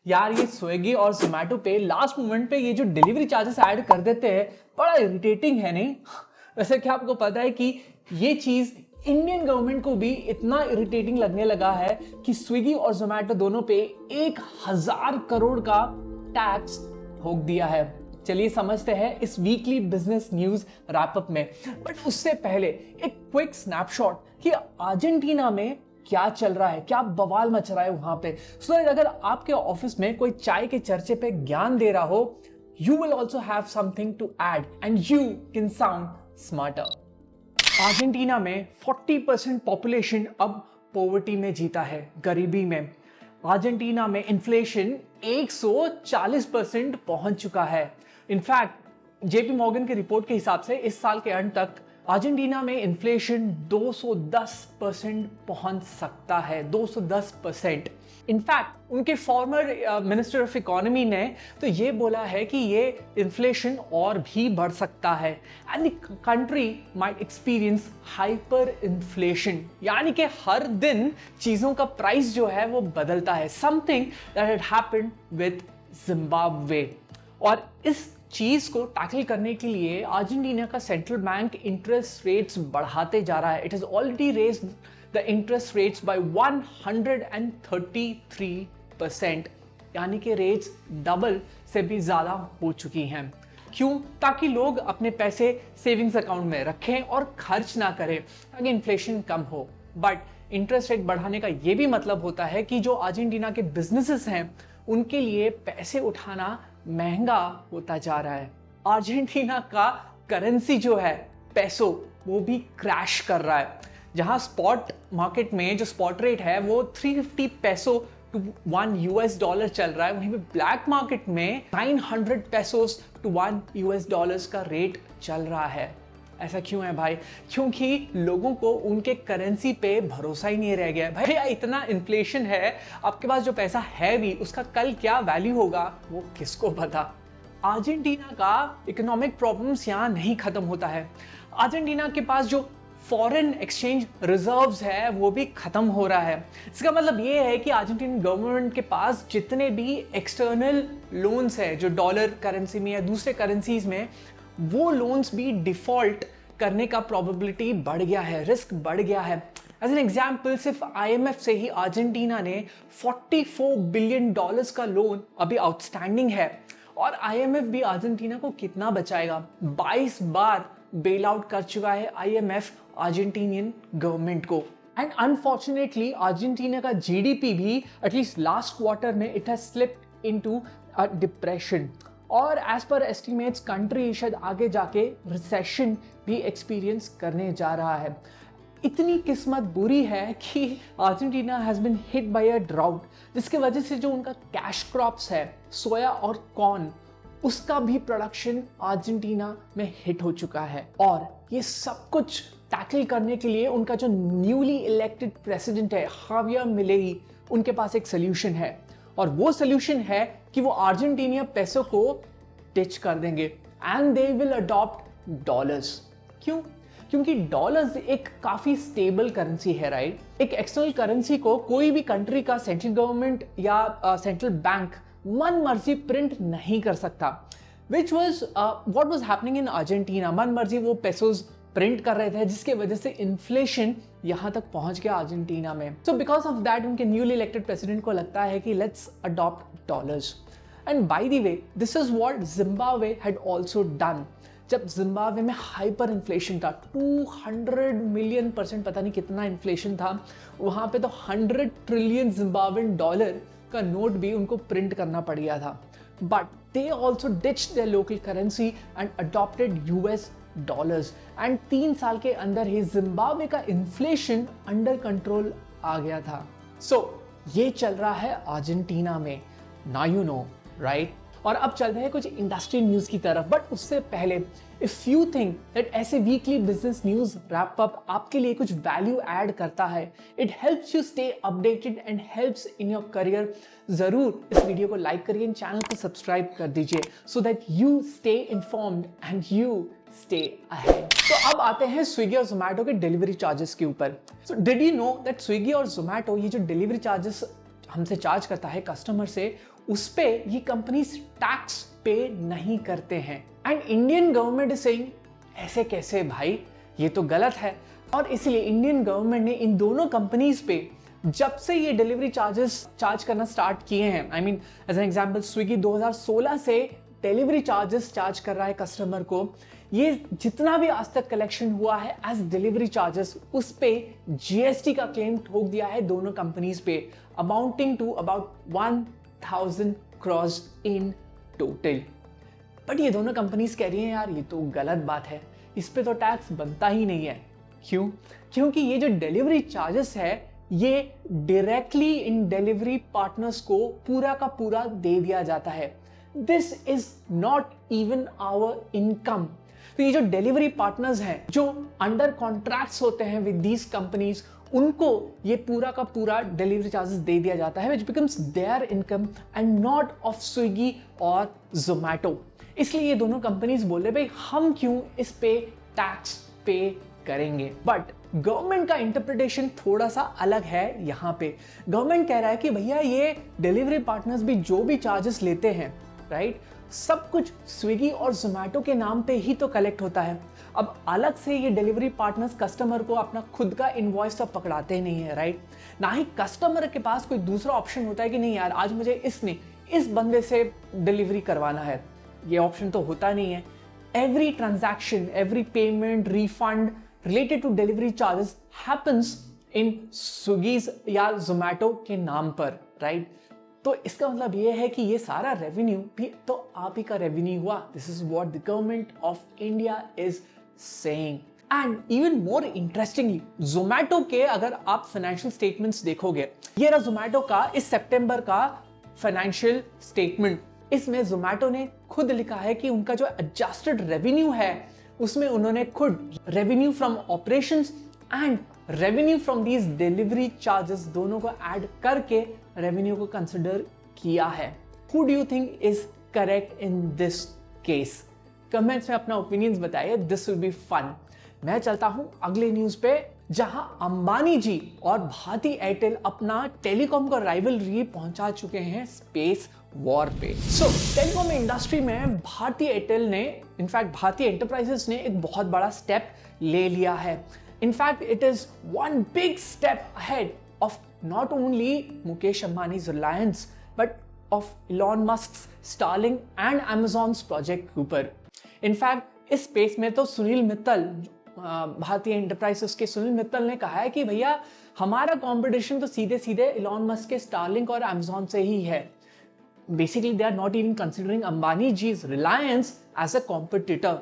यार ये स्विगी और जोमेटो पे लास्ट मोमेंट पे ये जो डिलीवरी चार्जेस ऐड कर देते हैं बड़ा इरिटेटिंग है नहीं। वैसे क्या आपको पता है कि ये चीज इंडियन गवर्नमेंट को भी इतना इरिटेटिंग लगने लगा है कि स्विगी और जोमेटो दोनों पे 1000 करोड़ का टैक्स ठोक दिया है। चलिए समझते हैं इस वीकली बिजनेस न्यूज रैपअप में, बट उससे पहले एक क्विक स्नैपशॉट कि अर्जेंटीना में क्या चल रहा है, क्या बवाल मच रहा है वहां पे। सो अगर आपके ऑफिस में कोई चाय के चर्चे पे ज्ञान दे रहा हो, you will also have something to add and you can sound smarter. Argentina में 40% पॉपुलेशन अब पॉवर्टी में जीता है, गरीबी में। अर्जेंटीना में इन्फ्लेशन 140% पहुंच चुका है। इनफैक्ट जेपी मॉर्गन की रिपोर्ट के हिसाब से इस साल के अंत तक अर्जेंटीना में इन्फ्लेशन 210% पहुंच सकता है, 210%। इनफैक्ट उनके फॉर्मर मिनिस्टर ऑफ इकोनॉमी ने तो ये बोला है कि ये इन्फ्लेशन और भी बढ़ सकता है and the country might experience hyper inflation, यानी कि हर दिन चीजों का प्राइस जो है वो बदलता है। Something that had happened with Zimbabwe. और इस चीज को टैकल करने के लिए अर्जेंटीना का सेंट्रल बैंक इंटरेस्ट रेट्स बढ़ाते जा रहा है। It has already raised the interest rates bye 133%, यानी कि रेट्स डबल से भी ज्यादा हो चुकी हैं। क्यों? ताकि लोग अपने पैसे सेविंग्स अकाउंट में रखें और खर्च ना करें, ताकि इन्फ्लेशन कम हो। बट इंटरेस्ट रेट बढ़ाने का यह भी मतलब होता है कि जो अर्जेंटीना के बिजनेसेस हैं उनके लिए पैसे उठाना महंगा होता जा रहा है। अर्जेंटीना का करेंसी जो है पेसो, वो भी क्रैश कर रहा है। जहां स्पॉट मार्केट में जो स्पॉट रेट है वो 350 पेसो टू $1 चल रहा है, वहीं पे ब्लैक मार्केट में 900 पेसोस टू $1 का रेट चल रहा है। ऐसा क्यों है भाई? क्योंकि लोगों को उनके करेंसी पे भरोसा ही नहीं रह गया है। भाई इतना इन्फ्लेशन है, आपके पास जो पैसा है भी उसका कल क्या वैल्यू होगा वो किसको पता। अर्जेंटीना का इकोनॉमिक प्रॉब्लम्स यहाँ नहीं खत्म होता है। अर्जेंटीना के पास जो फॉरेन एक्सचेंज रिजर्व्स है वो भी खत्म हो रहा है। इसका मतलब ये है कि अर्जेंटीना गवर्नमेंट के पास जितने भी एक्सटर्नल लोन्स है जो डॉलर करेंसी में या दूसरे करेंसीज में, वो लोन्स भी डिफॉल्ट करने का प्रोबेबिलिटी बढ़ गया है, रिस्क बढ़ गया है। एज एन एग्जाम्पल, सिर्फ आईएमएफ से ही अर्जेंटीना ने $44 बिलियन का लोन अभी आउटस्टैंडिंग है। और आईएमएफ भी अर्जेंटीना को कितना बचाएगा? 22 बार बेल आउट कर चुका है आईएमएफ अर्जेंटीनियन गवर्नमेंट को। एंड अनफॉर्चुनेटली अर्जेंटीना का जीडीपी भी एटलीस्ट लास्ट क्वार्टर में it has slipped into a depression. और एज पर एस्टिमेट्स कंट्री शायद आगे जाके रिसेशन भी एक्सपीरियंस करने जा रहा है। इतनी किस्मत बुरी है कि Argentina has been hit by a drought, जिसकी वजह से जो उनका कैश क्रॉप्स है सोया और कॉर्न, उसका भी प्रोडक्शन अर्जेंटीना में हिट हो चुका है। और ये सब कुछ टैकल करने के लिए उनका जो न्यूली इलेक्टेड प्रेसिडेंट है हावियर मिलेई, उनके पास एक सोल्यूशन है। और वो सोल्यूशन है कि वो अर्जेंटीनिया पेसो को डिच कर देंगे and they will adopt dollars. क्यों? क्योंकि डॉलर्स एक काफी स्टेबल करेंसी है, राइट? एक एक्सटर्नल करेंसी को कोई भी कंट्री का सेंट्रल गवर्नमेंट या सेंट्रल बैंक मन मर्जी प्रिंट नहीं कर सकता, which was what was happening in Argentina. मन मर्जी वो पेसोज प्रिंट कर रहे थे, जिसके वजह से इन्फ्लेशन यहां तक पहुंच गया अर्जेंटीना में। सो बिकॉज ऑफ दैट उनके न्यूली इलेक्टेड प्रेसिडेंट को लगता है कि let's adopt dollars. And by the way this is what Zimbabwe had also done. जब जिम्बाब्वे में हाइपर इन्फ्लेशन था, 200 मिलियन %, पता नहीं कितना इन्फ्लेशन था, वहां पे तो 100 ट्रिलियन जिम्बाब्वेन डॉलर का नोट भी उनको प्रिंट करना पड़ गया था। But they also ditched their local currency and adopted US dollars. And 3 साल के अंदर ही जिम्बाब्वे का इन्फ्लेशन अंडर कंट्रोल आ गया था। सो ये चल रहा है अर्जेंटीना में, नाउ यू नो, राइट? और अब चलते हैं कुछ इंडस्ट्रियल न्यूज की तरफ, बट उससे पहले इफ यू थिंक दैट ऐसे weekly business news wrap up आपके लिए कुछ वैल्यू ऐड करता है, it helps you stay updated and helps in your career, जरूर इस वीडियो को लाइक करिए, चैनल को सब्सक्राइब कर दीजिए so that you stay informed and you stay ahead. तो अब आते हैं स्विगी और जोमेटो के डिलीवरी चार्जेस के ऊपर। So did you know that Swiggy और जोमेटो ये जो डिलीवरी चार्जेस हमसे चार्ज करता है कस्टमर से, उस पे ये कंपनीज टैक्स पे नहीं करते हैं। And Indian government is saying ऐसे कैसे भाई, ये तो गलत है। और इसलिए इंडियन गवर्नमेंट ने इन दोनों कंपनीज पे जब से ये डिलीवरी चार्जेस चार्ज करना स्टार्ट किए हैं, I mean as an example Swiggy 2016 से डिलीवरी चार्जेस चार्ज कर रहा है कस्टमर को। ये जितना भी आज तक कलेक्शन हुआ है एज डिलीवरी चार्जेस, उस पे जीएसटी का क्लेम ठोक दिया है दोनों कंपनीज पे, amounting to about 1000 crore in total. But ये दोनों कंपनीज कह रही हैं यार ये तो गलत बात है, इस पे तो टैक्स बनता ही नहीं है। क्यों? क्योंकि ये जो डिलीवरी चार्जेस है ये डायरेक्टली इन डिलीवरी पार्टनर्स को पूरा का पूरा दे दिया जाता है। This is not even our income. तो ये जो डिलीवरी पार्टनर्स हैं जो अंडर कॉन्ट्रैक्ट्स होते हैं विद दीज कंपनीज, उनको ये पूरा का पूरा डिलीवरी चार्जेस दे दिया जाता है, which becomes there income and not of Swiggy और जोमैटो। इसलिए ये दोनों कंपनीज बोले भाई हम क्यों इस पे टैक्स पे करेंगे। बट गवर्नमेंट का इंटरप्रिटेशन थोड़ा सा अलग है। यहाँ पे गवर्नमेंट कह रहा है कि भैया ये डिलीवरी पार्टनर्स भी जो भी चार्जेस लेते हैं, राइट, सब कुछ स्विगी और जोमैटो के नाम पे ही तो कलेक्ट होता है। अब अलग से ये डिलीवरी पार्टनर्स कस्टमर को अपना खुद का इनवॉइस तो पकड़ाते नहीं है, राइट। ना ही कस्टमर के पास कोई दूसरा ऑप्शन होता है कि नहीं यार आज मुझे इस बंदे से डिलीवरी करवाना है, ये ऑप्शन तो होता नहीं है। Every transaction, every payment, refund related to delivery charges happens in Swiggy's या Zomato के नाम पर, राइट। तो इसका मतलब ये है कि ये सारा रेवेन्यू भी तो आप ही का रेवेन्यू हुआ। This is what the government of India is saying. And even more interestingly Zomato के अगर आप फाइनेंशियल स्टेटमेंट्स देखोगे, ये रहा Zomato का इस सितंबर का फाइनेंशियल स्टेटमेंट। इसमें Zomato ने खुद लिखा है कि उनका जो एडजस्टेड रेवेन्यू है उसमें उन्होंने खुद revenue from operations and revenue from these delivery charges दोनों को ऐड करके रेवेन्यू को कंसिडर किया है। Who do you think is correct in this case? Comments में अपना ओपिनियंस बताइए, दिस विल बी फन। मैं चलता हूं अगले न्यूज पे, जहां अंबानी जी और भारती एयरटेल अपना टेलीकॉम का राइवलरी पहुंचा चुके हैं स्पेस वॉर पे। सो टेलीकॉम इंडस्ट्री में भारती एयरटेल ने, इनफैक्ट भारती एंटरप्राइजेस ने एक बहुत बड़ा स्टेप ले लिया है। In fact it is one big step ahead of not only Mukesh Ambanis Reliance but of Elon Musk Starlink and Amazon's project Cooper. In fact इस स्पेस में तो सुनील मित्तल, भारतीय एंटरप्राइजेस के सुनील मित्तल ने कहा है कि भैया हमारा कंपटीशन तो सीधे सीधे इलॉन मस्क के स्टारलिंक और Amazon से ही है। Basically they are not even considering Ambani जीज रिलायंस एज अ कॉम्पिटिटर।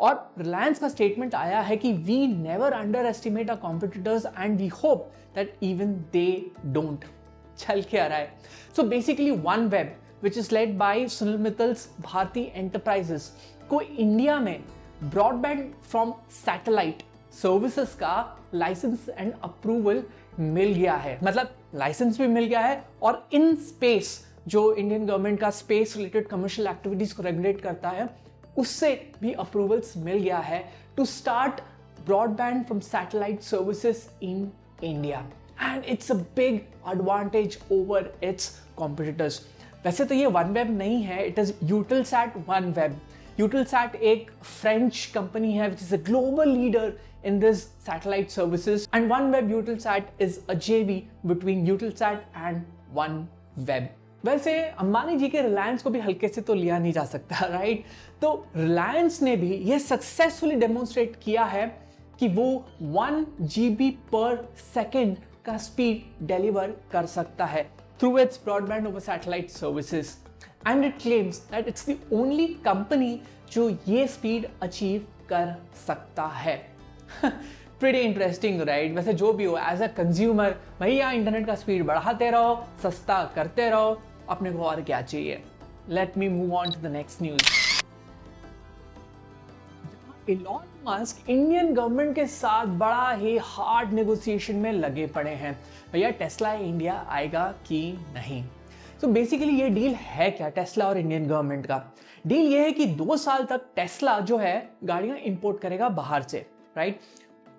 और रिलायंस का स्टेटमेंट आया है कि we never underestimate our competitors and we hope that even they don't. चल के आ रहा है। So basically OneWeb which is led by Sunil Mittal's Bharti Enterprises को इंडिया में ब्रॉडबैंड फ्रॉम सैटेलाइट सर्विसेज का लाइसेंस एंड अप्रूवल मिल गया है। मतलब लाइसेंस भी मिल गया है और इन स्पेस जो इंडियन गवर्नमेंट का स्पेस रिलेटेड कमर्शियल एक्टिविटीज को रेगुलेट करता है उससे भी अप्रूवल्स मिल गया है to start broadband from satellite services in India. And it's a big advantage over its competitors. वैसे तो ये वन वेब नहीं है, it is Eutelsat OneWeb. Eutelsat एक फ्रेंच कंपनी है which is a global leader in this satellite services, and OneWeb Eutelsat is a JV between Eutelsat and OneWeb। वैसे अंबानी जी के रिलायंस को भी हल्के से तो लिया नहीं जा सकता, राइट। तो रिलायंस ने भी ये सक्सेसफुली डेमोन्स्ट्रेट किया है कि वो 1 GB पर सेकेंड का स्पीड डिलीवर कर सकता है through it's broadband over satellite services, and it claims that it's the only company जो ये स्पीड अचीव कर सकता है। Pretty interesting, right? वैसे जो भी हो, एज अ कंज्यूमर भैया इंटरनेट का स्पीड बढ़ाते रहो, सस्ता करते रहो, अपने को और क्या चाहिए। Let me move on to the next news. Elon Musk Indian government के साथ बड़ा ही हार्ड नेगोशिएशन में लगे पड़े हैं, भैया टेस्ला इंडिया आएगा कि नहीं। तो बेसिकली ये डील है क्या टेस्ला और इंडियन गवर्नमेंट का? डील ये है कि 2 साल तक टेस्ला जो है गाड़ियां इंपोर्ट करेगा बाहर से, राइट।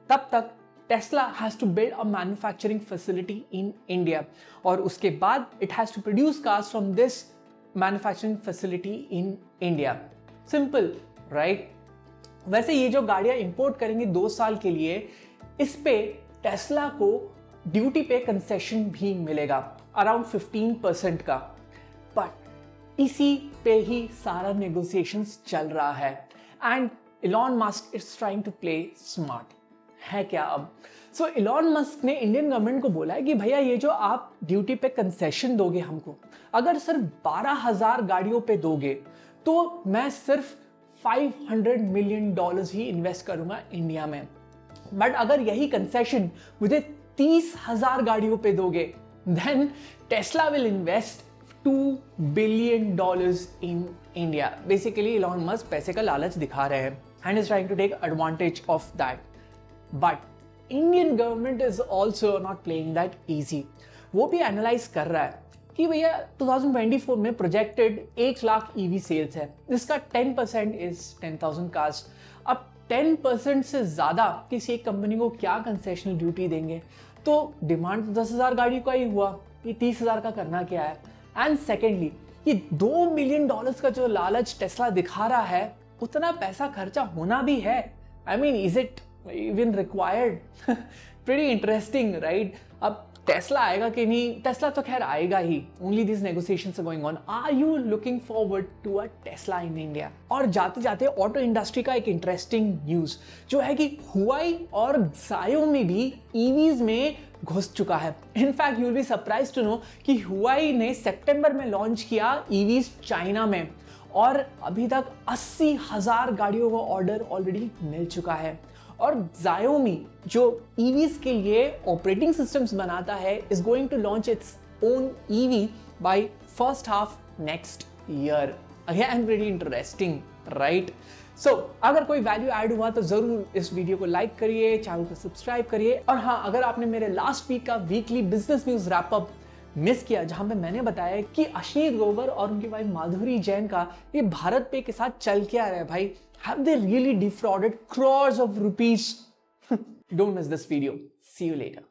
तब तक Tesla has to build a manufacturing facility in India और उसके बाद it has to produce cars from this manufacturing facility in India. Simple, right? वैसे ये जो गाड़ियां इंपोर्ट करेंगे 2 साल के लिए, इस पे टेस्ला को ड्यूटी पे कंसेशन भी मिलेगा अराउंड 15% का, बट इसी पे ही सारा नेगोशिएशंस चल रहा है and Elon Musk is trying to play smart है क्या अब? सो इलॉन मस्क ने इंडियन गवर्नमेंट को बोला है कि भैया ये जो आप ड्यूटी पे कंसेशन दोगे हमको, अगर सिर्फ 12,000 गाड़ियों पे दोगे तो मैं सिर्फ $500 मिलियन ही इन्वेस्ट करूंगा इंडिया में। बट अगर यही कंसेशन मुझे 30,000 गाड़ियों पे दोगे, then Tesla will invest $2 billion in India. Basically Elon Musk पैसे का लालच दिखा रहे हैं and is trying to take advantage of that, but Indian government is also not playing that easy. वो भी एनालाइज कर रहा है कि भैया 2024 में प्रोजेक्टेड 1 लाख ईवी सेल्स है, जिसका 10% इज 10,000 कार्स। अब 10% से ज्यादा किसी एक कंपनी को क्या कंसेशनल ड्यूटी देंगे? तो डिमांड 10,000 गाड़ी का ही हुआ, ये 30,000 का करना क्या है? एंड सेकेंडली, ये $2 बिलियन का जो लालच टेस्ला दिखा रहा है, उतना पैसा खर्चा होना भी है। I mean, is it even required? Pretty interesting, right? अब टेस्ला आएगा कि नहीं? टेस्ला तो खैर आएगा ही, only this negotiations are going on. Are you looking forward to a Tesla in India? और जाते जाते ऑटो इंडस्ट्री का एक इंटरेस्टिंग न्यूज जो है कि हुआई और Xiaomi भी ईवीज में घुस चुका है। In fact you will be surprised to know कि हुआई ने सितंबर में लॉन्च किया ईवीज चाइना में और अभी तक 80,000 गाड़ियों का ऑर्डर ऑलरेडी मिल चुका है। और Xiaomi जो EVs के लिए ऑपरेटिंग सिस्टम्स बनाता है is going to launch its own EV by first half next year. Again pretty interesting, right? So अगर कोई वैल्यू ऐड हुआ तो जरूर इस वीडियो को लाइक करिए, चैनल को सब्सक्राइब करिए। और हाँ, अगर आपने मेरे लास्ट वीक का weekly business news wrap up miss किया, जहां पे मैंने बताया कि अश्नीत ग्रोवर और उनकी वाइफ माधुरी जैन का ये भारत पे के साथ चल क्या रहा है भाई, have they really defrauded crores of rupees? Don't miss this video. See you later.